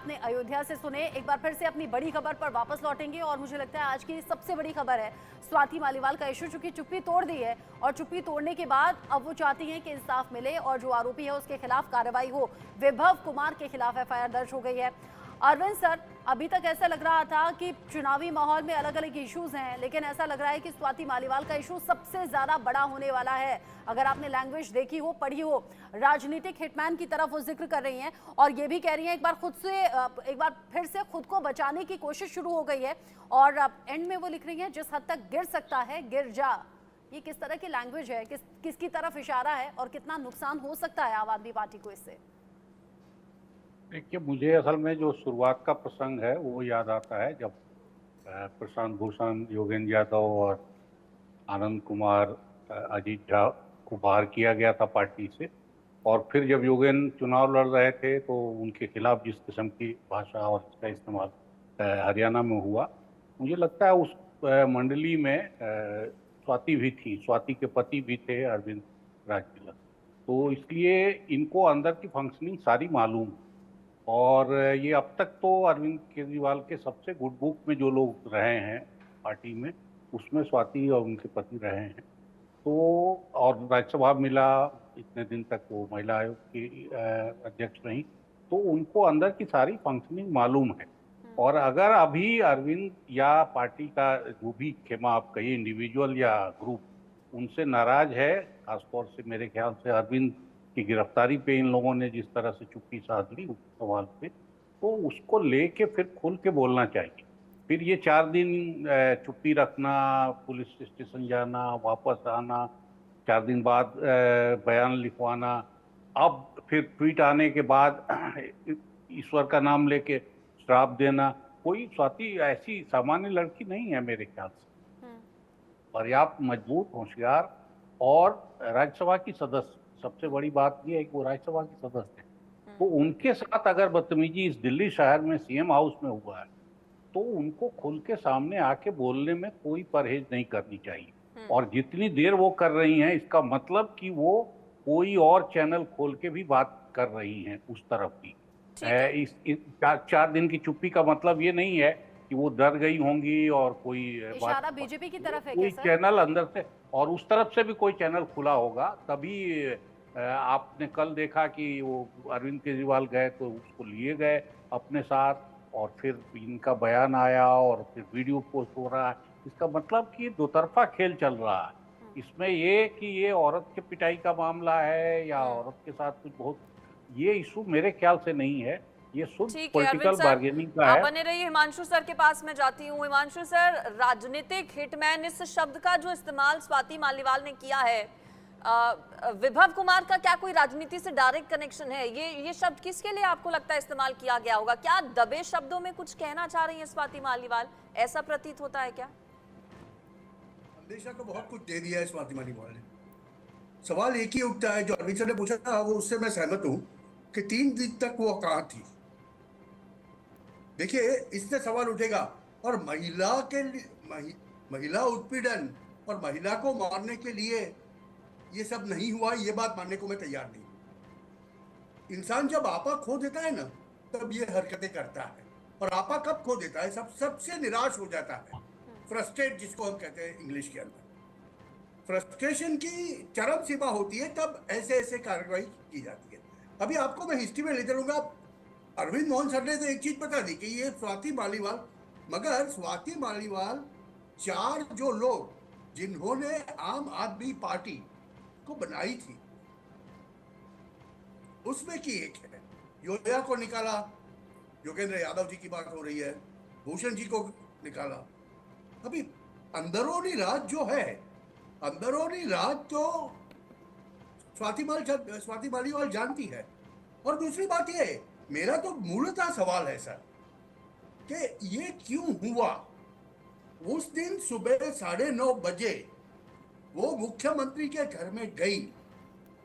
आपने अयोध्या से सुने। एक बार फिर से अपनी बड़ी खबर पर वापस लौटेंगे और मुझे लगता है आज की सबसे बड़ी खबर है स्वाति मालीवाल का इशू, चूंकि चुप्पी तोड़ दी है और चुप्पी तोड़ने के बाद अब वो चाहती हैं कि इंसाफ मिले और जो आरोपी है उसके खिलाफ कार्रवाई हो। विभव कुमार के खिलाफ एफआईआर दर्ज हो गई है। अरविंद सर, अभी तक ऐसा लग रहा था कि चुनावी माहौल में अलग अलग इश्यूज हैं, लेकिन ऐसा लग रहा है कि स्वाति मालीवाल का इशू सबसे ज्यादा बड़ा होने वाला है। अगर आपने लैंग्वेज देखी हो, पढ़ी हो, राजनीतिक हिटमैन की तरफ वो जिक्र कर रही हैं और ये भी कह रही हैं एक बार फिर से खुद को बचाने की कोशिश शुरू हो गई है और एंड में वो लिख रही हैं जिस हद तक गिर सकता है गिर जा। ये किस तरह की लैंग्वेज है, किसकी तरफ इशारा है और कितना नुकसान हो सकता है आम आदमी पार्टी को इससे? देखिए, मुझे असल में जो शुरुआत का प्रसंग है वो याद आता है जब प्रशांत भूषण, योगेंद्र यादव और आनंद कुमार, अजीत झा को बाहर किया गया था पार्टी से। और फिर जब योगेंद्र चुनाव लड़ रहे थे तो उनके खिलाफ जिस किस्म की भाषा और इसका इस्तेमाल हरियाणा में हुआ, मुझे लगता है उस मंडली में स्वाति भी थी, स्वाति के पति भी थे अरविंद राजपिला, तो इसलिए इनको अंदर की फंक्शनिंग सारी मालूम। और ये अब तक तो अरविंद केजरीवाल के सबसे गुड बुक में जो लोग रहे हैं पार्टी में, उसमें स्वाति और उनके पति रहे हैं। तो और राज्यसभा मिला, इतने दिन तक वो महिला आयोग की अध्यक्ष रही, तो उनको अंदर की सारी फंक्शनिंग मालूम है। और अगर अभी अरविंद या पार्टी का जो भी खेमा आप कहिए, इंडिविजुअल या ग्रुप, उनसे नाराज है, खासतौर से मेरे ख्याल से अरविंद की गिरफ्तारी पे इन लोगों ने जिस तरह से चुप्पी साध ली उस सवाल पे, तो उसको लेके फिर खुल के बोलना चाहिए। फिर ये 4 दिन चुप्पी रखना, पुलिस स्टेशन जाना, वापस आना, 4 दिन बाद बयान लिखवाना, अब फिर ट्वीट आने के बाद ईश्वर का नाम लेके श्राप देना। कोई स्वाति ऐसी सामान्य लड़की नहीं है मेरे ख्याल से, पर्याप्त मजबूत, होशियार और राज्यसभा की सदस्य। सबसे बड़ी बात यह है कि वो राज्यसभा की सदस्य है, तो उनके साथ अगर बदतमीजी इस दिल्ली शहर में सीएम हाउस में हुआ है तो उनको खुल के सामने आके बोलने में कोई परहेज नहीं करनी चाहिए। और जितनी देर वो कर रही हैं, इसका मतलब कि वो कोई और चैनल खोल के भी बात कर रही हैं उस तरफ भी। इस 4 दिन की चुप्पी का मतलब ये नहीं है कि वो डर गई होंगी और कोई इशारा बीजेपी की तरफ है कोई चैनल अंदर से और उस तरफ से भी कोई चैनल खुला होगा तभी। आपने कल देखा कि वो अरविंद केजरीवाल गए तो उसको लिए गए अपने साथ और फिर इनका बयान आया और फिर वीडियो पोस्ट हो रहा है। इसका मतलब कि दो तरफा खेल चल रहा है। इसमें ये कि ये औरत के पिटाई का मामला है या औरत के साथ कुछ बहुत, ये इशू मेरे ख्याल से नहीं है, ये शुद्ध पॉलिटिकल बार्गेनिंग का है। आप बने रहिए, हिमांशु सर के पास मैं जाती हूँ। हिमांशु सर, राजनीतिक हिटमैन इस शब्द का जो इस्तेमाल स्वाति मालीवाल ने किया है, विभव कुमार का क्या कोई राजनीति से डायरेक्ट कनेक्शन है? ये शब्द किसके लिए आपको लगता है इस्तेमाल किया गया होगा? क्या दबे शब्दों में कुछ कहना चाह रही हैं स्वाति मालीवाल, ऐसा प्रतीत होता है क्या? संदेशा को बहुत कुछ दे दिया है स्वाति मालीवाल ने। सवाल एक ही उठता है जो अरविंद सर ने पूछा था, वो उससे मैं सहमत हूं कि 3 दिन तक वो कहां थी। देखिए, इससे सवाल उठेगा और महिला उत्पीड़न और महिला को मारने के लिए ये सब नहीं हुआ, ये बात मानने को मैं तैयार नहीं। इंसान जब आपा खो देता है ना, तब ये हरकतें करता है। और आपा कब खो देता है? सबसे निराश हो जाता है, फ्रस्ट्रेट जिसको हम कहते हैं इंग्लिश के अंदर। फ्रस्ट्रेशन की चरम सीमा होती है, तब ऐसे कार्रवाई की जाती है। अभी आपको मैं हिस्ट्री में ले चलूंगा। अरविंद मोहन सर ने तो एक चीज बता दी कि ये स्वाति मालीवाल, मगर स्वाति मालीवाल 4 जो लोग जिन्होंने आम आदमी पार्टी को बनाई थी उसमें की एक है। योया को निकाला, योगेंद्र यादव जी की बात हो रही है, भूषण जी को निकाला। अभी अंदरूनी राज जो है, अंदरूनी राज तो स्वाति मालीवाल जानती है। और दूसरी बात ये, मेरा तो मूलतः सवाल है सर कि ये क्यों हुआ। उस दिन सुबह 9:30 बजे वो मुख्यमंत्री के घर में गई।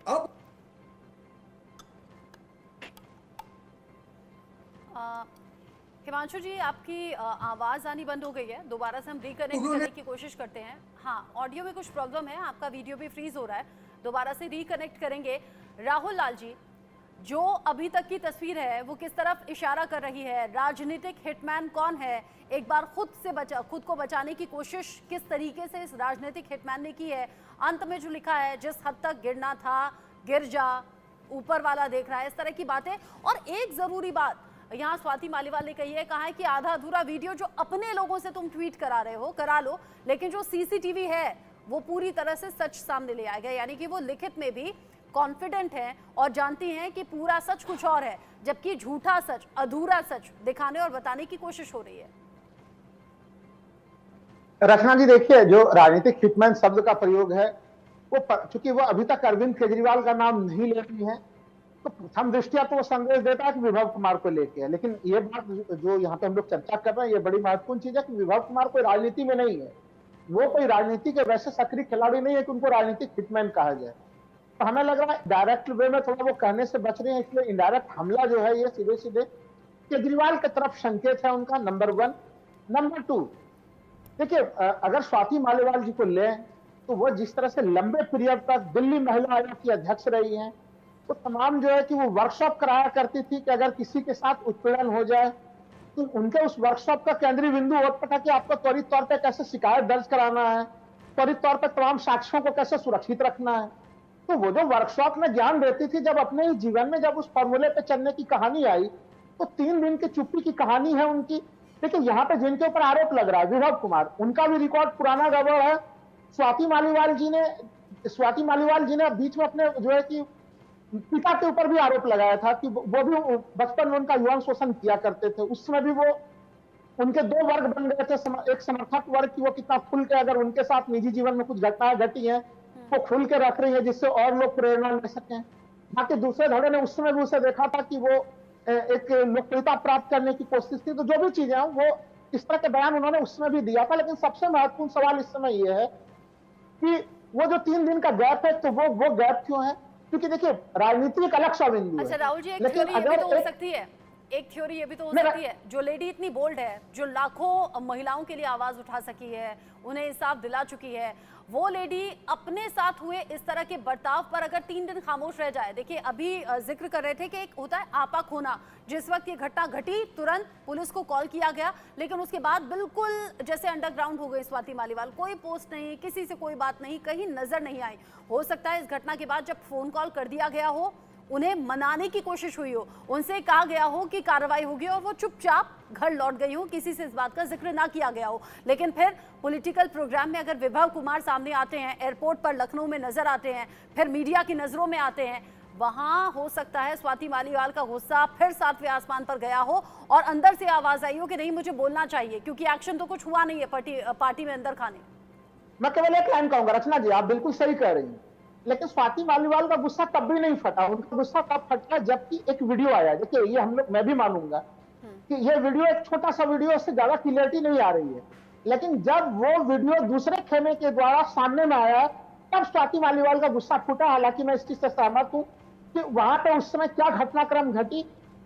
अब हिमांशु जी, आपकी आवाज आनी बंद हो गई है, दोबारा से हम रिकनेक्ट करने की कोशिश करते हैं। हाँ, ऑडियो में कुछ प्रॉब्लम है, आपका वीडियो भी फ्रीज हो रहा है, दोबारा से रिकनेक्ट करेंगे। राहुल लाल जी, जो अभी तक की तस्वीर है वो किस तरफ इशारा कर रही है? राजनीतिक हिटमैन कौन है? एक बार खुद को बचाने की कोशिश किस तरीके से इस राजनीतिक हिटमैन ने की है? अंत में जो लिखा है, जिस हद तक गिरना था गिर जा, ऊपर वाला देख रहा है, इस तरह की बातें। और एक जरूरी बात यहाँ स्वाति मालीवाल ने कही है, कहा है कि आधा अधूरा वीडियो जो अपने लोगों से तुम ट्वीट करा रहे हो करा लो, लेकिन जो सीसीटीवी है वो पूरी तरह से सच सामने ले आएगा। यानी कि वो लिखित में भी कॉन्फिडेंट हैं और जानती हैं कि पूरा सच कुछ और है, जबकि झूठा सच, अधूरा सच दिखाने और बताने की कोशिश हो रही है। रचना जी देखिए, जो राजनीतिक हिटमैन शब्द का प्रयोग है वो चूंकि वो अभी तक अरविंद केजरीवाल का नाम नहीं ले रही है, तो प्रथम दृष्टिया तो वो संदेश देता है कि विभव कुमार को लेके है। लेकिन ये बात जो यहाँ पे हम लोग चर्चा कर रहे हैं, ये बड़ी महत्वपूर्ण चीज है कि विभव कुमार कोई राजनीति में नहीं है, वो कोई राजनीति के वैसे सक्रिय खिलाड़ी नहीं है कि उनको राजनीतिक हिटमैन कहा जाए। तो हमें लग रहा है डायरेक्ट वे में थोड़ा वो कहने से बच रहे हैं, इसलिए इनडायरेक्ट हमला जो है ये सीधे सीधे केजरीवाल की तरफ संकेत है उनका, नंबर 1। नंबर 2, देखिए अगर स्वाति मालीवाल जी को लें तो वो जिस तरह से लंबे पीरियड तक दिल्ली महिला आयोग की अध्यक्ष रही हैं, तो तमाम जो है कि वो वर्कशॉप कराया करती थी कि अगर किसी के साथ उत्पीड़न हो जाए तो उनके उस वर्कशॉप का केंद्रीय बिंदु होता था कि आपको त्वरित तौर पर कैसे शिकायत दर्ज कराना है, त्वरित तौर पर तमाम साक्ष्यों को कैसे सुरक्षित रखना है। तो वो जो वर्कशॉप में ज्ञान देती थी, जब अपने ही जीवन में जब उस फॉर्मूले पे चलने की कहानी आई तो 3 दिन की चुप्पी की कहानी है उनकी। देखिए यहाँ पे जिनके ऊपर आरोप लग रहा है विभव कुमार, उनका भी रिकॉर्ड पुराना गड़बड़ है। स्वाति मालीवाल जी ने बीच में अपने जो है कि पिता के ऊपर भी आरोप लगाया था कि वो भी बचपन में उनका यौन शोषण किया करते थे। उस समय भी वो उनके 2 वर्ग बन गए थे, एक समर्थक वर्ग की वो कितना खुल के अगर उनके साथ निजी जीवन में कुछ घटनाएं घटी हैं वो खुल के रख रही है जिससे और लोग प्रेरणा ले सकें। बाकी दूसरे धड़े ने उस समय भी उसे देखा था कि वो एक लोकप्रियता प्राप्त करने की कोशिश थी। तो जो भी चीजें हैं वो इस तरह के बयान उन्होंने उस समय भी दिया था। लेकिन सबसे महत्वपूर्ण सवाल इस समय ये है कि वो जो 3 दिन का गैप है, तो वो गैप क्यों है? क्योंकि देखिए राजनीति एक अलग सा बिंदु है। अच्छा राहुल जी, एक थ्योरी ये भी तो हो सकती है, एक थ्योरी ये भी तो हो सकती है, जो लेडी इतनी बोल्ड है, जो लाखों महिलाओं के लिए आवाज उठा सकी है, उन्हें इंसाफ दिला चुकी है, वो लेडी अपने साथ हुए इस तरह के बर्ताव पर अगर 3 दिन खामोश रह जाए। देखिए अभी जिक्र कर रहे थे कि एक होता है आपा खोना, जिस वक्त ये घटना घटी तुरंत पुलिस को कॉल किया गया, लेकिन उसके बाद बिल्कुल जैसे अंडरग्राउंड हो गई स्वाति मालीवाल, कोई पोस्ट नहीं, किसी से कोई बात नहीं, कहीं नजर नहीं आई। हो सकता है इस घटना के बाद जब फोन कॉल कर दिया गया हो, उन्हें मनाने की कोशिश हुई हो, उनसे कहा गया हो कि कार्रवाई होगी और वो चुपचाप घर लौट गई हो, किसी से इस बात का जिक्र ना किया गया हो। लेकिन फिर पॉलिटिकल प्रोग्राम में अगर विभव कुमार सामने आते हैं, एयरपोर्ट पर लखनऊ में नजर आते हैं, फिर मीडिया की नजरों में आते हैं, वहां हो सकता है स्वाति मालीवाल का गुस्सा फिर 7वें आसमान पर गया हो और अंदर से आवाज आई हो कि नहीं मुझे बोलना चाहिए, क्योंकि एक्शन तो कुछ हुआ नहीं है पार्टी में अंदर खाने। मैं केवल एक लाइन कहूंगा, रचना जी आप बिल्कुल सही कह रही हैं, लेकिन स्वाति मालीवाल का गुस्सा तब भी नहीं फटा। उनका गुस्सा तब फटा जबकि एक वीडियो आया। देखिए ये मैं भी मानूंगा कि ये वीडियो एक छोटा सा वीडियो, उससे ज्यादा क्लियरिटी नहीं आ रही है, लेकिन जब वो वीडियो दूसरे खेमे के द्वारा सामने में आया तब स्वाति मालीवाल का गुस्सा फूटा। हालांकि मैं इस चीज से सहमत हूं कि वहां पे उस समय क्या घटनाक्रम घटी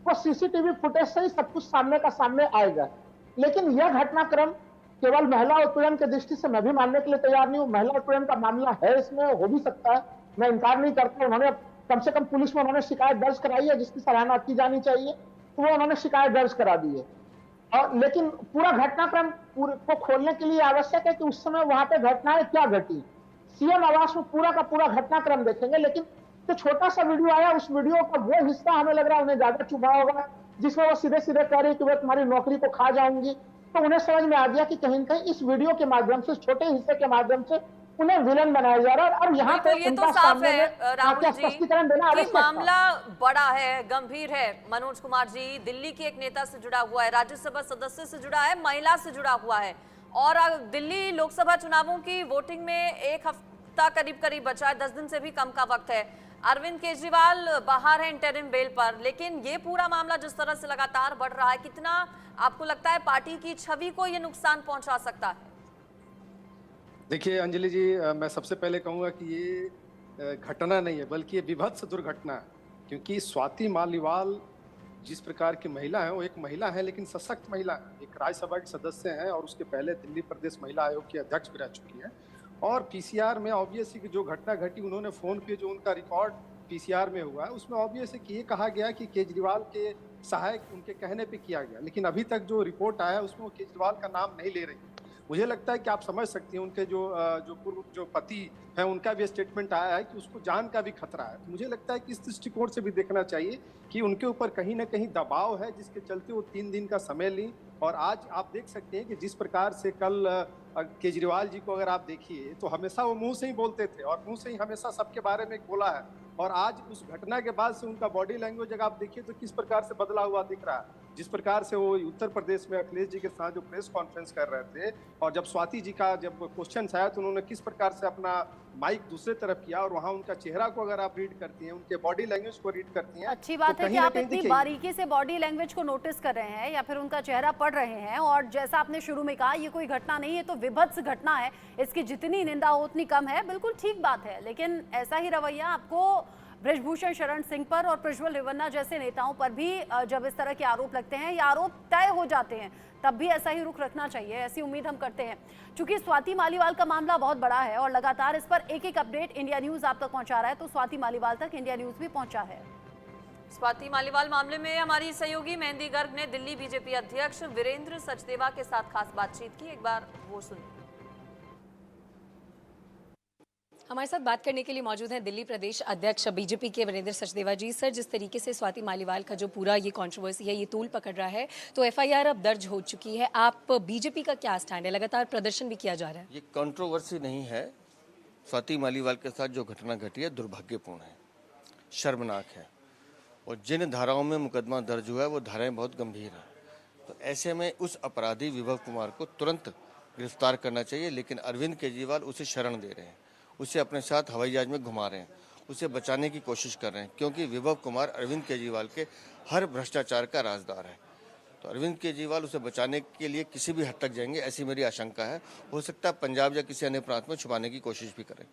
वो सीसीटीवी फुटेज से ही सब कुछ सामने का सामने आएगा। लेकिन यह घटनाक्रम केवल महिला उत्पीड़न की दृष्टि से मैं भी मानने के लिए तैयार नहीं हूँ। महिला उत्पीड़न का मामला है, इसमें हो भी सकता है, मैं इनकार नहीं करता। उन्होंने कम से कम पुलिस में उन्होंने शिकायत दर्ज कराई है जिसकी सराहना की जानी चाहिए, तो वो उन्होंने शिकायत दर्ज करा दी है। और लेकिन पूरा घटनाक्रम को खोलने के लिए आवश्यक है कि उस समय वहां पे घटनाएं क्या घटी। सीएम आवास में पूरा का पूरा घटनाक्रम देखेंगे, लेकिन जो छोटा सा वीडियो आया उस वीडियो का वो हिस्सा हमें लग रहा है उन्हें ज्यादा चुभा होगा, जिसमें वो सीधे सीधे कह रही कि मैं तुम्हारी नौकरी को खा जाऊंगी। तो उन्हें समझ में आ गया कि कहीं कहीं इस वीडियो के माध्यम से, छोटे हिस्से के माध्यम से उन्हें विलन बनाया जा रहा है। और यहाँ पे ये तो साफ है राहुल जी कि मामला बड़ा है, गंभीर है। मनोज कुमार जी दिल्ली के एक नेता से जुड़ा हुआ है, राज्यसभा सदस्य से जुड़ा है, महिला से जुड़ा हुआ है, और दिल्ली लोकसभा चुनावों की वोटिंग में 1 हफ्ता करीब बचा है, 10 दिन से भी कम का वक्त है। अरविंद केजरीवाल बाहर है इंटरिम बेल पर, लेकिन ये पूरा मामला जिस तरह से लगातार बढ़ रहा है, कितना आपको लगता है पार्टी की छवि को ये नुकसान पहुंचा सकता है? देखिए अंजलि जी, मैं सबसे पहले कहूंगा कि ये घटना नहीं है बल्कि ये विभत्स दुर्घटना है, क्योंकि स्वाति मालीवाल जिस प्रकार की महिला है वो एक महिला है, लेकिन सशक्त महिला है, एक राज्यसभा की सदस्य हैं और उसके पहले दिल्ली प्रदेश महिला आयोग की अध्यक्ष भी रह चुकी हैं। और पीसीआर में ऑब्वियसली कि जो घटना घटी, उन्होंने फोन पे जो उनका रिकॉर्ड पीसीआर में हुआ है उसमें ऑब्वियस है कि ये कहा गया कि केजरीवाल के सहायक उनके कहने पे किया गया, लेकिन अभी तक जो रिपोर्ट आया है उसमें वो केजरीवाल का नाम नहीं ले रही है। मुझे लगता है कि आप समझ सकते हैं उनके जो पूर्व जो पति हैं उनका भी स्टेटमेंट आया है कि उसको जान का भी खतरा है। तो मुझे लगता है कि इस दृष्टिकोण से भी देखना चाहिए कि उनके ऊपर कहीं ना कहीं दबाव है जिसके चलते वो 3 दिन का समय ली। और आज आप देख सकते हैं कि जिस प्रकार से कल केजरीवाल जी को अगर आप देखिए तो हमेशा वो मुंह से ही बोलते थे और मुंह से ही हमेशा सबके बारे में बोला है, और आज उस घटना के बाद से उनका बॉडी लैंग्वेज अगर आप देखिए तो किस प्रकार से बदला हुआ दिख रहा है। जिस प्रकार से वो उत्तर प्रदेश में अखिलेश जी के साथ जो प्रेस कॉन्फ्रेंस कर रहे थे और जब स्वाति जी का जब क्वेश्चन आया तो उन्होंने किस प्रकार से अपना माइक दूसरे तरफ किया, और वहां उनका चेहरा को अगर आप रीड करती हैं, उनके बॉडी लैंग्वेज को रीड करती हैं, अच्छी बात तो है कि कहीं ना आप कहीं इतनी देखिए बारीकी से बॉडी लैंग्वेज को नोटिस कर रहे हैं या फिर उनका चेहरा पढ़ रहे हैं। और जैसा आपने शुरू में कहा, ये कोई घटना नहीं है, तो विभत्स घटना है, इसकी जितनी निंदा हो उतनी कम है, बिल्कुल ठीक बात है। लेकिन ऐसा ही रवैया आपको बृजभूषण शरण सिंह पर और प्रज्वल रेवन्ना जैसे नेताओं पर भी जब इस तरह के आरोप लगते हैं या आरोप तय हो जाते हैं तब भी ऐसा ही रुख रखना चाहिए, ऐसी उम्मीद हम करते हैं। चूंकि स्वाति मालीवाल का मामला बहुत बड़ा है और लगातार इस पर एक एक अपडेट इंडिया न्यूज आप तक पहुंचा रहा है, तो स्वाति मालीवाल तक इंडिया न्यूज भी पहुंचा है। स्वाति मालीवाल मामले में हमारी सहयोगी मेहंदी गर्ग ने दिल्ली बीजेपी अध्यक्ष वीरेंद्र सचदेवा के साथ खास बातचीत की, एक बार वो सुनिए। हमारे साथ बात करने के लिए मौजूद हैं दिल्ली प्रदेश अध्यक्ष बीजेपी के वीरेंद्र सचदेवा जी। सर, जिस तरीके से स्वाति मालीवाल का जो पूरा ये कंट्रोवर्सी है, ये तूल पकड़ रहा है, तो एफआईआर अब दर्ज हो चुकी है, आप बीजेपी का क्या स्टैंड है? लगातार प्रदर्शन भी किया जा रहा है। ये कंट्रोवर्सी नहीं है। स्वाति मालीवाल के साथ जो घटना घटी है दुर्भाग्यपूर्ण है, शर्मनाक है, और जिन धाराओं में मुकदमा दर्ज हुआ है वो धाराएं बहुत गंभीर हैं। तो ऐसे में उस अपराधी विभव कुमार को तुरंत गिरफ्तार करना चाहिए, लेकिन अरविंद केजरीवाल उसे शरण दे रहे हैं, उसे अपने साथ हवाई जहाज में घुमा रहे हैं, उसे बचाने की कोशिश कर रहे हैं, क्योंकि विभव कुमार अरविंद केजरीवाल के हर भ्रष्टाचार का राजदार है। तो अरविंद केजरीवाल उसे बचाने के लिए किसी भी हद तक जाएंगे, ऐसी मेरी आशंका है। हो सकता है पंजाब या किसी अन्य प्रांत में छुपाने की कोशिश भी करें।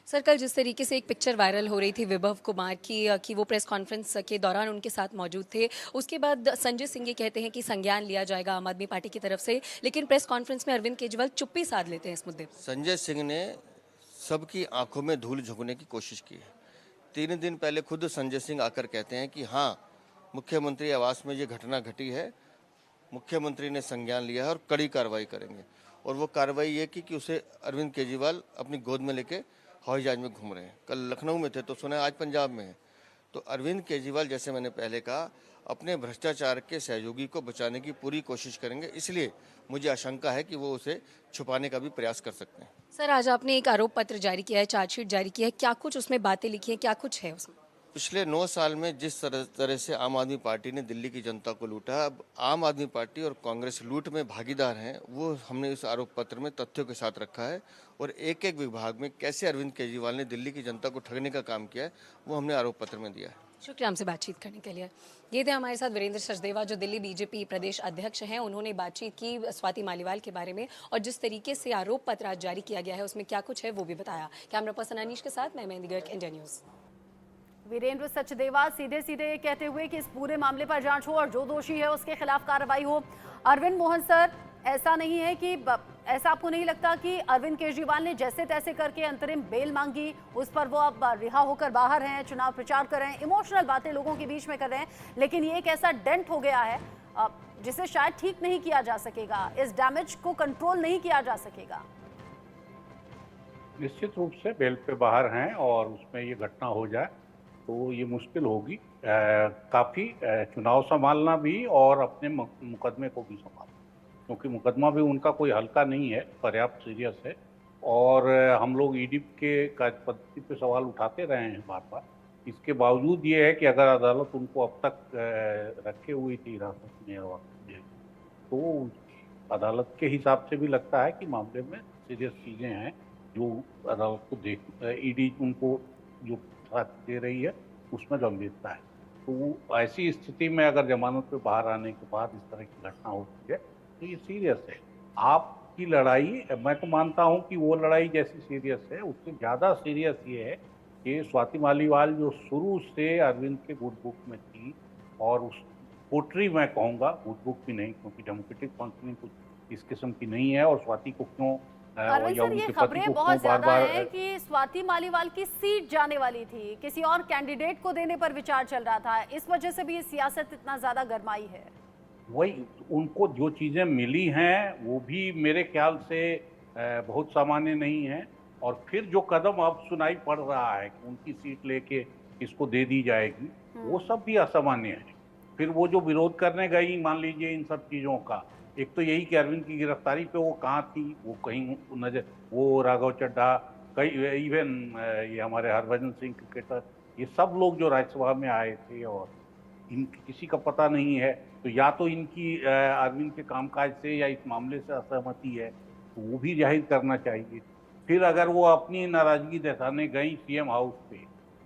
सर, कल जिस तरीके से एक पिक्चर वायरल हो रही थी विभव कुमार की कि वो प्रेस कॉन्फ्रेंस के दौरान उनके साथ मौजूद थे, उसके बाद संजय सिंह ये कहते हैं कि संज्ञान लिया जाएगा आम आदमी पार्टी की तरफ से, लेकिन प्रेस कॉन्फ्रेंस में अरविंद केजरीवाल चुप्पी साध लेते हैं इस मुद्दे पर। संजय सिंह ने सबकी आंखों में धूल झोंकने की कोशिश की है। 3 दिन पहले खुद संजय सिंह आकर कहते हैं कि हाँ, मुख्यमंत्री आवास में ये घटना घटी है, मुख्यमंत्री ने संज्ञान लिया है और कड़ी कार्रवाई करेंगे। और वो कार्रवाई ये की कि उसे अरविंद केजरीवाल अपनी गोद में लेके हवाई जहाज में घूम रहे हैं। कल लखनऊ में थे तो सुना आज पंजाब में है। तो अरविंद केजरीवाल, जैसे मैंने पहले कहा, अपने भ्रष्टाचार के सहयोगी को बचाने की पूरी कोशिश करेंगे, इसलिए मुझे आशंका है कि वो उसे छुपाने का भी प्रयास कर सकते हैं। सर, आज आपने एक आरोप पत्र जारी किया है, चार्जशीट जारी किया है, क्या कुछ उसमें बातें लिखी हैं, क्या कुछ है उसमें? पिछले 9 साल में जिस तरह से आम आदमी पार्टी ने दिल्ली की जनता को लूटा, अब आम आदमी पार्टी और कांग्रेस लूट में भागीदार हैं, वो हमने इस आरोप पत्र में तथ्यों के साथ रखा है। और एक एक विभाग में कैसे अरविंद केजरीवाल ने दिल्ली की जनता को ठगने का काम किया है, वो हमने आरोप पत्र में दिया है। शुक्रिया हमसे बातचीत करने के लिए। ये थे हमारे साथ वीरेंद्र सचदेवा, जो दिल्ली बीजेपी प्रदेश अध्यक्ष हैं। उन्होंने बातचीत की स्वाति मालीवाल के बारे में और जिस तरीके से आरोप पत्र आज जारी किया गया है उसमें क्या कुछ है वो भी बताया। कैमरा पर्सन अनीश के साथ मैं मेहंदी गर्ग, इंडिया न्यूज। वीरेंद्र सचदेवा सीधे सीधे कहते हुए कि इस पूरे मामले पर जांच हो और जो दोषी है उसके खिलाफ कार्रवाई हो। अरविंद मोहन सर, ऐसा नहीं है कि ऐसा आपको नहीं लगता कि अरविंद केजरीवाल ने जैसे तैसे करके अंतरिम बेल मांगी, उस पर वो अब रिहा होकर बाहर हैं, चुनाव प्रचार कर रहे हैं, इमोशनल बातें लोगों के बीच में कर रहे हैं, लेकिन ये एक ऐसा डेंट हो गया है जिसे शायद ठीक नहीं किया जा सकेगा, इस डैमेज को कंट्रोल नहीं किया जा सकेगा। निश्चित रूप से बेल पे बाहर हैं और उसमें ये घटना हो जाए तो ये मुश्किल होगी काफ़ी, चुनाव संभालना भी और अपने मुकदमे को भी संभालना, क्योंकि मुकदमा भी उनका कोई हल्का नहीं है, पर्याप्त सीरियस है। और हम लोग ईडी के कार्यपद्धति पे सवाल उठाते रहे हैं बार बार। इसके बावजूद ये है कि अगर अदालत उनको अब तक रखे हुई थी हिरासत में और तो अदालत के हिसाब से भी लगता है कि मामले में सीरियस चीज़ें हैं जो अदालत को ईडी उनको जो दे रही है उसमें गंभीरता है। तो ऐसी स्थिति में अगर जमानत पे बाहर आने के बाद इस तरह की घटना होती है तो ये सीरियस है। आपकी लड़ाई, मैं तो मानता हूं कि वो लड़ाई जैसी सीरियस है उससे ज़्यादा सीरियस ये है कि स्वाति मालीवाल जो शुरू से अरविंद के गुड बुक में थी, और उस पोट्री मैं कहूँगा, गुड बुक भी नहीं, क्योंकि डेमोक्रेटिक फंक्शनिंग कुछ इस किस्म की नहीं है, और स्वाति को क्यों अरविंद या सर, ये उनके पति खबरें को बहुत क्यों ज्यादा बार-बार हैं कि स्वाति मालीवाल की सीट जाने वाली थी, किसी और कैंडिडेट को देने पर विचार चल रहा था, इस वजह से भी ये सियासत इतना ज्यादा गरमाई है। वही उनको जो चीजें मिली हैं वो भी मेरे ख्याल से बहुत सामान्य नहीं है। और फिर जो कदम अब सुनाई पड़ रहा है कि उनकी सीट लेके इसको दे दी जाएगी, वो सब भी असामान्य है। फिर वो जो विरोध करने गई, मान लीजिए इन सब चीजों का, एक तो यही कि अरविंद की गिरफ्तारी पे वो कहाँ थी, वो कहीं नजर, वो राघव चड्ढा, कई इवन ये हमारे हरभजन सिंह क्रिकेटर, ये सब लोग जो राज्यसभा में आए थे और इनकी किसी का पता नहीं है। तो या तो इनकी अरविंद के कामकाज से या इस मामले से असहमति है, तो वो भी जाहिर करना चाहिए। फिर अगर वो अपनी नाराजगी दर्शाने गई सीएम हाउस पे,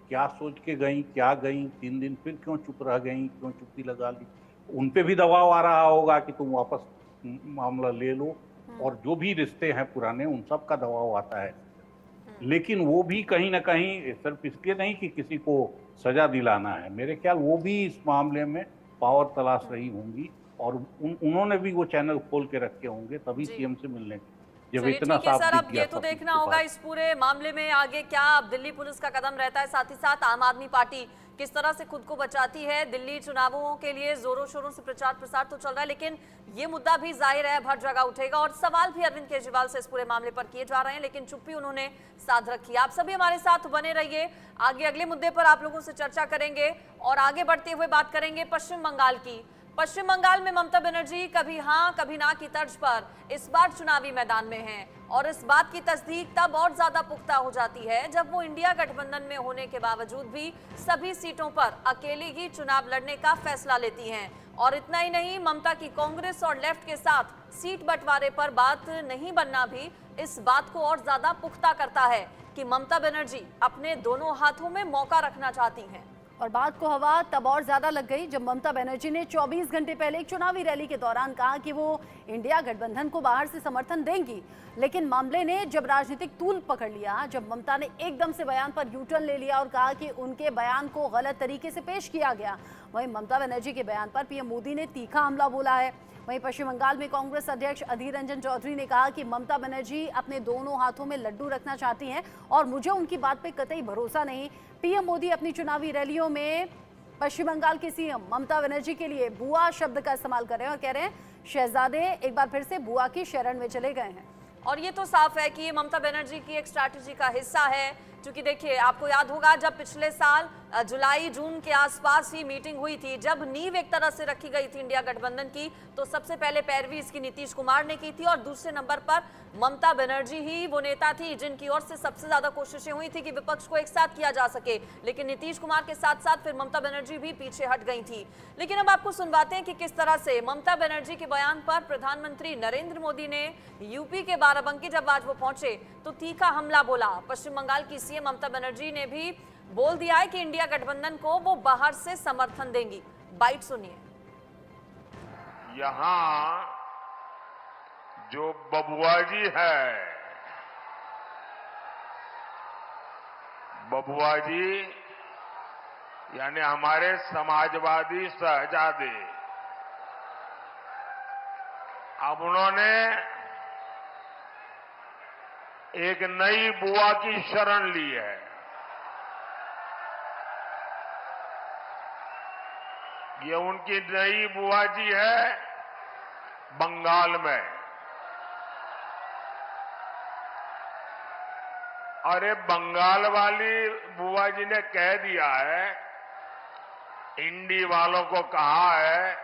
क्या सोच के गई, क्या गई, 3 दिन फिर क्यों चुप रह गई, क्यों चुप्पी लगा ली? उन पे भी दबाव आ रहा होगा कि तुम वापस मामला ले लो, और जो भी रिश्ते हैं पुराने उन सब का दबाव आता है। लेकिन वो भी कहीं ना कहीं सिर्फ इसलिए नहीं कि किसी को सजा दिलाना है, मेरे ख्याल वो भी इस मामले में पावर तलाश रही होंगी, और उन्होंने भी वो चैनल खोल के रखे होंगे तभी सीएम से मिलने के, जब चलिए इतना ठीक है साफ सर, दिख अब गया ये तो सब देखना उसके होगा बाद। इस पूरे मामले में आगे क्या अब दिल्ली पुलिस का कदम रहता है, साथ ही साथ आम आदमी पार्टी किस तरह से खुद को बचाती है। दिल्ली चुनावों के लिए जोरों शोरों से प्रचार प्रसार तो चल रहा है, लेकिन ये मुद्दा भी जाहिर है हर जगह उठेगा, और सवाल भी अरविंद केजरीवाल से इस पूरे मामले पर किए जा रहे हैं, लेकिन चुप्पी उन्होंने साध रखी है। आप सभी हमारे साथ बने रहिए, आगे अगले मुद्दे पर आप लोगों से चर्चा करेंगे, और आगे बढ़ते हुए बात करेंगे पश्चिम बंगाल की। पश्चिम बंगाल में ममता बनर्जी कभी हां कभी ना की तर्ज पर इस बार चुनावी मैदान में हैं, और इस बात की तस्दीक तब और ज्यादा पुख्ता हो जाती है जब वो इंडिया गठबंधन में होने के बावजूद भी सभी सीटों पर अकेले ही चुनाव लड़ने का फैसला लेती हैं। और इतना ही नहीं, ममता की कांग्रेस और लेफ्ट के साथ सीट बंटवारे पर बात नहीं बनना भी इस बात को और ज्यादा पुख्ता करता है कि ममता बनर्जी अपने दोनों हाथों में मौका रखना चाहती हैं। और बात को हवा तब और ज्यादा लग गई जब ममता बनर्जी ने 24 घंटे पहले एक चुनावी रैली के दौरान कहा कि वो इंडिया गठबंधन को बाहर से समर्थन देंगी, लेकिन मामले ने जब राजनीतिक तूल पकड़ लिया, जब ममता ने एकदम से बयान पर यू टर्न ले लिया और कहा कि उनके बयान को गलत तरीके से पेश किया गया, वहीं ममता बनर्जी के बयान पर पीएम मोदी ने तीखा हमला बोला है। वहीं पश्चिम बंगाल में कांग्रेस अध्यक्ष अधीर रंजन चौधरी ने कहा कि ममता बनर्जी अपने दोनों हाथों में लड्डू रखना चाहती हैं और मुझे उनकी बात पे कतई भरोसा नहीं। पीएम मोदी अपनी चुनावी रैलियों में पश्चिम बंगाल की सीएम ममता बनर्जी के लिए बुआ शब्द का इस्तेमाल कर रहे हैं और कह रहे हैं शहजादे एक बार फिर से बुआ की शरण में चले गए हैं। और ये तो साफ है कि ये ममता बनर्जी की एक स्ट्रैटेजी का हिस्सा है, क्योंकि देखिए आपको याद होगा जब पिछले साल जुलाई जून के आसपास ही मीटिंग हुई थी, जब नींव एक तरह से रखी गई थी इंडिया गठबंधन की, तो सबसे पहले पैरवी इसकी नीतीश कुमार ने की थी, और दूसरे नंबर पर ममता बनर्जी ही वो नेता थी जिनकी ओर से सबसे ज्यादा कोशिशें हुई थी कि विपक्ष को एक साथ किया जा सके, लेकिन नीतीश कुमार के साथ साथ फिर ममता बनर्जी भी पीछे हट गई थी। लेकिन अब आपको सुनवाते हैं कि किस तरह से ममता बनर्जी के बयान पर प्रधानमंत्री नरेंद्र मोदी ने यूपी के बाराबंकी जब आज वो पहुंचे तो तीखा हमला बोला। पश्चिम बंगाल की सीएम ममता बनर्जी ने भी बोल दिया है कि इंडिया गठबंधन को वो बाहर से समर्थन देंगी। बाइट सुनिए। यहां जो बबुआ जी है, बबुआ जी यानी हमारे समाजवादी शहजादे, अब उन्होंने एक नई बुआ की शरण ली है। ये उनकी नई बुआ जी है बंगाल में। अरे बंगाल वाली बुआ जी ने कह दिया है, इंडी वालों को कहा है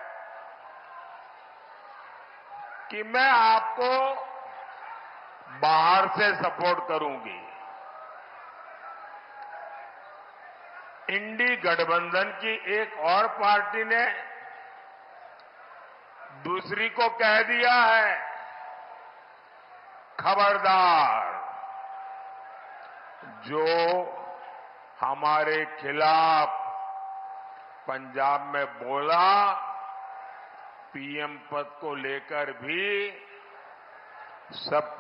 कि मैं आपको बाहर से सपोर्ट करूंगी। इंडी गठबंधन की एक और पार्टी ने दूसरी को कह दिया है, खबरदार जो हमारे खिलाफ पंजाब में बोला, पीएम पद को लेकर भी सब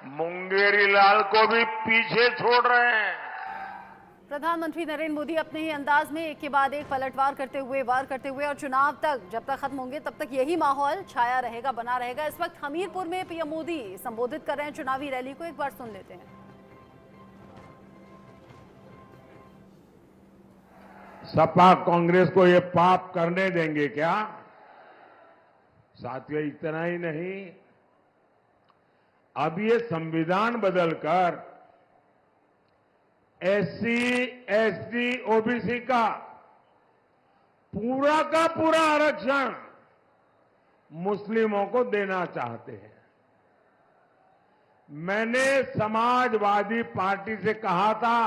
मुंगेरी लाल को भी पीछे छोड़ रहे हैं। प्रधानमंत्री नरेंद्र मोदी अपने ही अंदाज में एक के बाद एक पलटवार करते हुए और चुनाव तक जब तक खत्म होंगे तब तक यही माहौल छाया रहेगा, बना रहेगा। इस वक्त हमीरपुर में पीएम मोदी संबोधित कर रहे हैं चुनावी रैली को, एक बार सुन लेते हैं। सपा कांग्रेस को ये पाप करने देंगे क्या? साथियों, इतना ही नहीं, अब ये संविधान बदलकर एससी, एसटी, ओबीसी का पूरा आरक्षण मुस्लिमों को देना चाहते हैं। मैंने समाजवादी पार्टी से कहा था,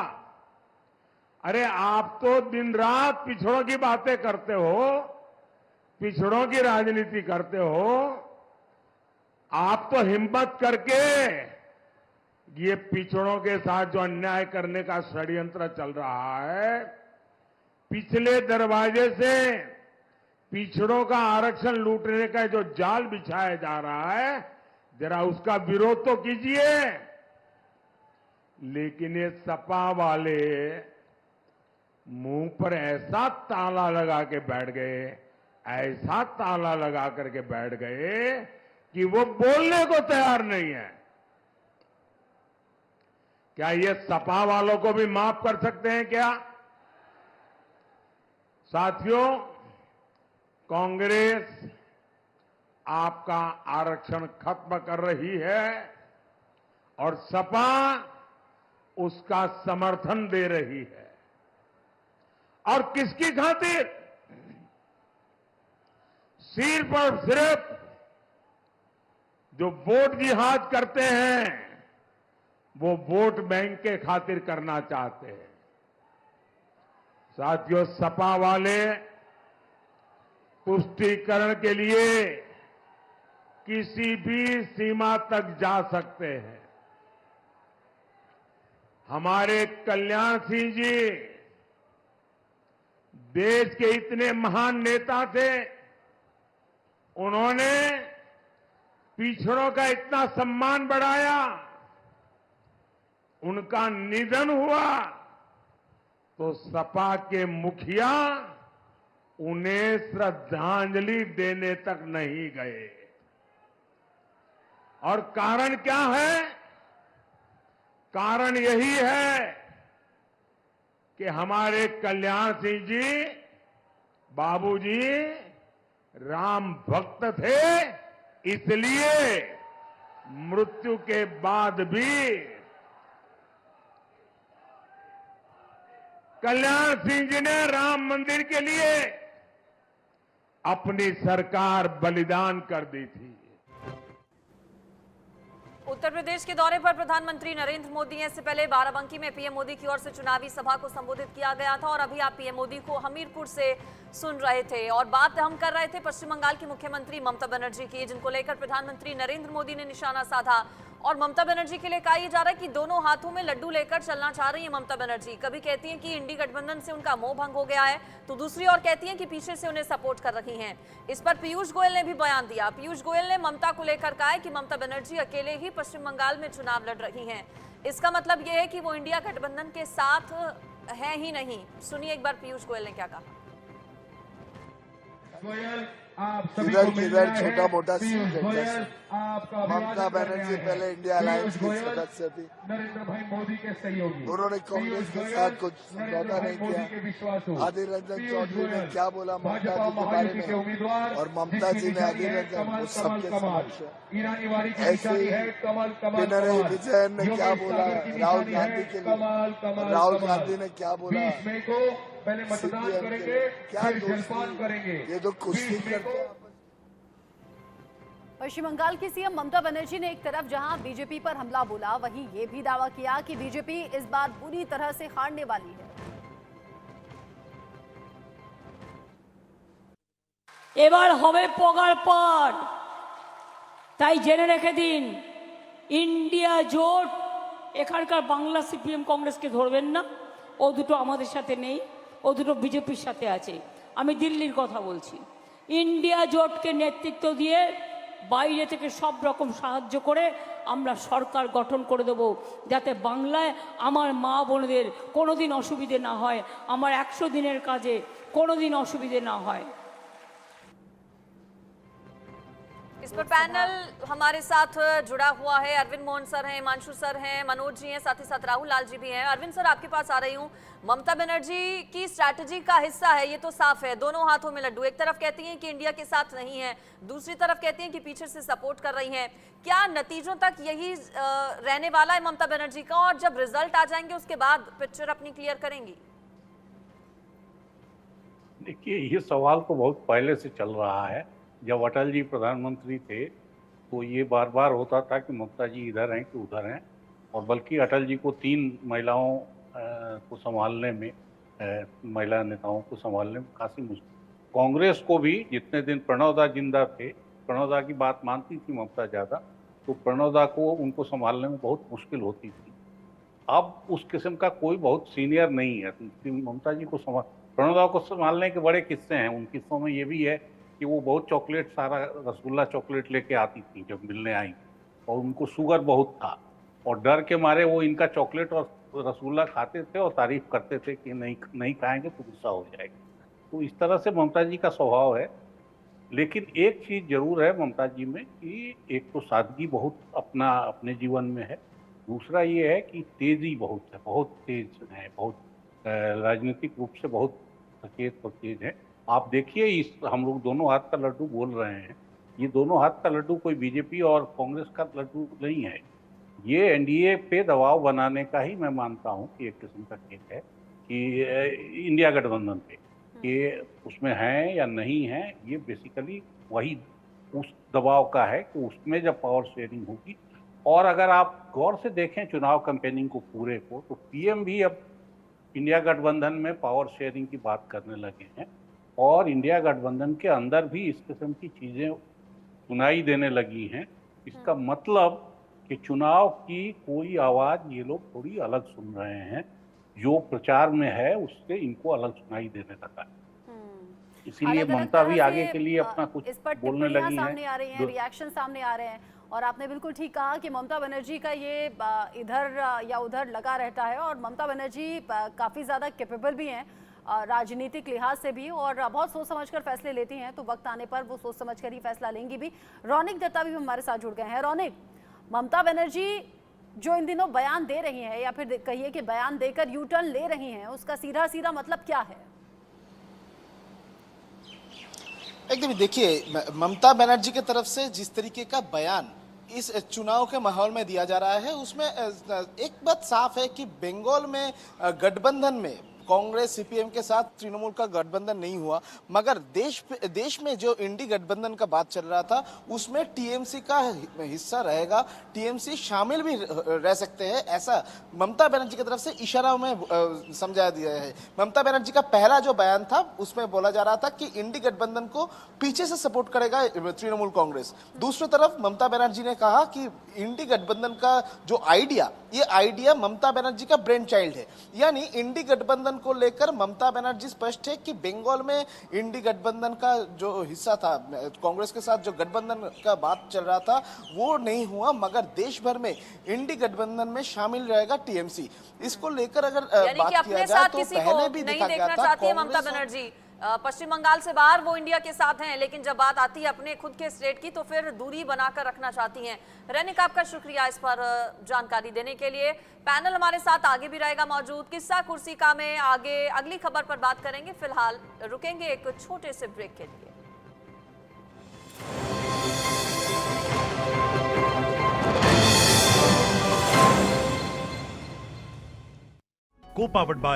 अरे आप तो दिन रात पिछड़ों की बातें करते हो, पिछड़ों की राजनीति करते हो, आप तो हिम्मत करके ये पिछड़ों के साथ जो अन्याय करने का षड्यंत्र चल रहा है, पिछले दरवाजे से पिछड़ों का आरक्षण लूटने का जो जाल बिछाया जा रहा है, जरा उसका विरोध तो कीजिए। लेकिन ये सपा वाले मुंह पर ऐसा ताला लगा के बैठ गए, ऐसा ताला लगा करके बैठ गए कि वो बोलने को तैयार नहीं है। क्या ये सपा वालों को भी माफ कर सकते हैं क्या? साथियों, कांग्रेस आपका आरक्षण खत्म कर रही है और सपा उसका समर्थन दे रही है। और किसकी खातिर? सिर्फ और सिर्फ जो वोट जिहाद करते हैं वो वोट बैंक के खातिर करना चाहते हैं। साथियों, सपा वाले तुष्टीकरण के लिए किसी भी सीमा तक जा सकते हैं। हमारे कल्याण सिंह जी देश के इतने महान नेता थे, उन्होंने पिछड़ों का इतना सम्मान बढ़ाया, उनका निधन हुआ तो सपा के मुखिया उन्हें श्रद्धांजलि देने तक नहीं गए। और कारण क्या है? कारण यही है कि हमारे कल्याण सिंह जी, बाबूजी राम भक्त थे, इसलिए मृत्यु के बाद भी कल्याण सिंह जी ने राम मंदिर के लिए अपनी सरकार बलिदान कर दी थी। उत्तर प्रदेश के दौरे पर प्रधानमंत्री नरेंद्र मोदी हैं। इससे पहले बाराबंकी में पीएम मोदी की ओर से चुनावी सभा को संबोधित किया गया था और अभी आप पीएम मोदी को हमीरपुर से सुन रहे थे। और बात हम कर रहे थे पश्चिम बंगाल की मुख्यमंत्री ममता बनर्जी की, जिनको लेकर प्रधानमंत्री नरेंद्र मोदी ने निशाना साधा। और ममता बनर्जी के लिए कहा यह जा रहा है कि दोनों हाथों में लड्डू लेकर चलना चाह रही है ममता बनर्जी। कभी कहती हैं कि इंडी गठबंधन से उनका मोह भंग हो गया है, तो दूसरी ओर कहती हैं कि पीछे से उन्हें सपोर्ट कर रही हैं। इस पर पीयूष गोयल ने भी बयान दिया। पीयूष गोयल ने ममता को लेकर कहा है कि ममता बनर्जी अकेले ही पश्चिम बंगाल में चुनाव लड़ रही हैं। इसका मतलब यह है कि वो इंडिया गठबंधन के साथ है ही नहीं। सुनिए एक बार पीयूष गोयल ने क्या कहा। किधर किधर छोटा मोटा ममता बनर्जी पहले इंडिया अलायंस की सदस्य थी, उन्होंने कांग्रेस के साथ कुछ समझौता नहीं किया। अधीर रंजन चौधरी ने क्या बोला ममता जी के बारे में, और ममता जी ने अधीर रंजन उस सबके समक्ष। ऐसे पिनरई विजयन ने क्या बोला राहुल गांधी के लिए, राहुल गांधी ने क्या बोला पहले मतदान करेंगे, फिर जलपान करेंगे। ये तो कुश्ती करते हैं। पश्चिम बंगाल की सीएम ममता बनर्जी ने एक तरफ जहां बीजेपी पर हमला बोला, वहीं ये भी दावा किया कि बीजेपी इस बार बुरी तरह से हारने वाली है। এবার হবে পগার পাড়, তাই জেনে রেখে দিন ইন্ডিয়া জোট এখানকার বাংলা সিপিএম কংগ্রেসকে ধরবেন না, ও দুটো আমাদের সাথে নেই, ও দুটো বিজেপির সাথে আছে। আমি দিল্লির কথা বলছি। ইন্ডিয়া জোটকে নেতৃত্ব দিয়ে বাইরে থেকে সব রকম সাহায্য করে আমরা সরকার গঠন করে দেব, যাতে বাংলায় আমার মা বোনদের কোনোদিন অসুবিধে না হয়, আমার 100 দিনের কাজে কোনোদিন অসুবিধে না হয়। इस पर पैनल हमारे साथ जुड़ा हुआ है। अरविंद मोहन सर हैं, हिमांशु सर हैं, मनोज जी हैं, साथ ही साथ राहुल लाल जी भी हैं। अरविंद सर, आपके पास आ रही हूँ। ममता बनर्जी की स्ट्रैटेजी का हिस्सा है, ये तो साफ है, दोनों हाथों में लड्डू। एक तरफ कहती हैं कि इंडिया के साथ नहीं है, दूसरी तरफ कहती हैं कि पीछे से सपोर्ट कर रही हैं। क्या नतीजों तक यही रहने वाला है ममता बनर्जी का, और जब रिजल्ट आ जाएंगे उसके बाद पिक्चर अपनी क्लियर करेंगी? देखिए, ये सवाल तो बहुत पहले से चल रहा है। जब अटल जी प्रधानमंत्री थे तो ये बार बार होता था कि ममता जी इधर हैं कि उधर हैं, और बल्कि अटल जी को 3 महिलाओं को संभालने में, महिला नेताओं को संभालने में काफ़ी मुश्किल। कांग्रेस को भी जितने दिन प्रणवदा जिंदा थे, प्रणवदा की बात मानती थी ममता ज़्यादा, तो प्रणवदा को उनको संभालने में बहुत मुश्किल होती थी। अब उस किस्म का कोई बहुत सीनियर नहीं है ममता जी को प्रणवदा को संभालने के बड़े किस्से हैं। उन किस्सों में ये भी है कि वो बहुत चॉकलेट, सारा रसगुल्ला चॉकलेट लेके आती थी जब मिलने आई, और उनको शुगर बहुत था, और डर के मारे वो इनका चॉकलेट और रसगुल्ला खाते थे और तारीफ करते थे कि नहीं खाएंगे तो गुस्सा हो जाएगा। तो इस तरह से ममता जी का स्वभाव है। लेकिन एक चीज़ जरूर है ममता जी में कि एक तो सादगी बहुत अपने जीवन में है, दूसरा ये है कि तेज़ी बहुत है, बहुत तेज है, बहुत राजनीतिक रूप से बहुत सचेत और तेज है। आप देखिए, हम लोग दोनों हाथ का लड्डू बोल रहे हैं, ये दोनों हाथ का लड्डू कोई बीजेपी और कांग्रेस का लड्डू नहीं है, ये एनडीए पे दबाव बनाने का ही मैं मानता हूँ कि एक किस्म का केस है कि इंडिया गठबंधन पे कि उसमें हैं या नहीं है। ये बेसिकली वही उस दबाव का है कि उसमें जब पावर शेयरिंग होगी, और अगर आप गौर से देखें चुनाव कैंपेनिंग को पूरे को, तो पीएम भी अब इंडिया गठबंधन में पावर शेयरिंग की बात करने लगे हैं, और इंडिया गठबंधन के अंदर भी इस किस्म की चीज़ें सुनाई देने लगी हैं। इसका मतलब कि चुनाव की कोई आवाज़ ये लोग थोड़ी अलग सुन रहे हैं, जो प्रचार में है उससे इनको अलग सुनाई देने लगा है। इसीलिए ममता भी आगे के लिए अपना कुछ इस पर बोलने लगी सामने आ रही हैं, रिएक्शन सामने आ रहे हैं, और आपने बिल्कुल ठीक कहा कि ममता बनर्जी का ये इधर या उधर लगा रहता है, और ममता बनर्जी काफ़ी ज़्यादा कैपेबल भी हैं राजनीतिक लिहाज से भी, और बहुत सोच समझकर फैसले लेती हैं, तो वक्त आने पर वो सोच समझकर ही फैसला लेंगी भी। रौनिक दत्ता भी हमारे साथ जुड़ गए हैं। रौनिक, ममता बनर्जी जो इन दिनों बयान दे रही हैं, या फिर कहिए कि बयान देकर यू टर्न ले रही हैं, उसका सीधा सीधा मतलब क्या है? एकदम देखिए, ममता बनर्जी की तरफ से जिस तरीके का बयान इस चुनाव के माहौल में दिया जा रहा है, उसमें एक बात साफ है कि बंगाल में गठबंधन में कांग्रेस सीपीएम के साथ तृणमूल का गठबंधन नहीं हुआ, मगर देश में जो इंडी गठबंधन का बात चल रहा था उसमें टीएमसी का हिस्सा रहेगा, टीएमसी शामिल भी रह सकते हैं, ऐसा ममता बनर्जी की तरफ से इशारा में समझा दिया है। ममता बनर्जी का पहला जो बयान था उसमें बोला जा रहा था कि इंडी गठबंधन को पीछे से सपोर्ट करेगा तृणमूल कांग्रेस। दूसरी तरफ ममता बनर्जी ने कहा कि इंडी गठबंधन का जो आइडिया, ये आइडिया ममता बनर्जी का ब्रेन चाइल्ड है, यानी इंडी गठबंधन को लेकर ममता बनर्जी स्पष्ट है कि बंगाल में इंडी गठबंधन का जो हिस्सा था, कांग्रेस के साथ जो गठबंधन का बात चल रहा था वो नहीं हुआ, मगर देश भर में इंडी गठबंधन में शामिल रहेगा टीएमसी। इसको लेकर अगर बात किया जाए तो पहले भी देखा गया था ममता बनर्जी पश्चिम बंगाल से बाहर वो इंडिया के साथ हैं, लेकिन जब बात आती है अपने खुद के स्टेट की तो फिर दूरी बनाकर रखना चाहती हैं। रैनिक, आपका शुक्रिया इस पर जानकारी देने के लिए। पैनल हमारे साथ आगे भी रहेगा मौजूद। किस्सा कुर्सी का में आगे अगली खबर पर बात करेंगे, फिलहाल रुकेंगे एक छोटे से ब्रेक के लिए। को-पावर्ड बाय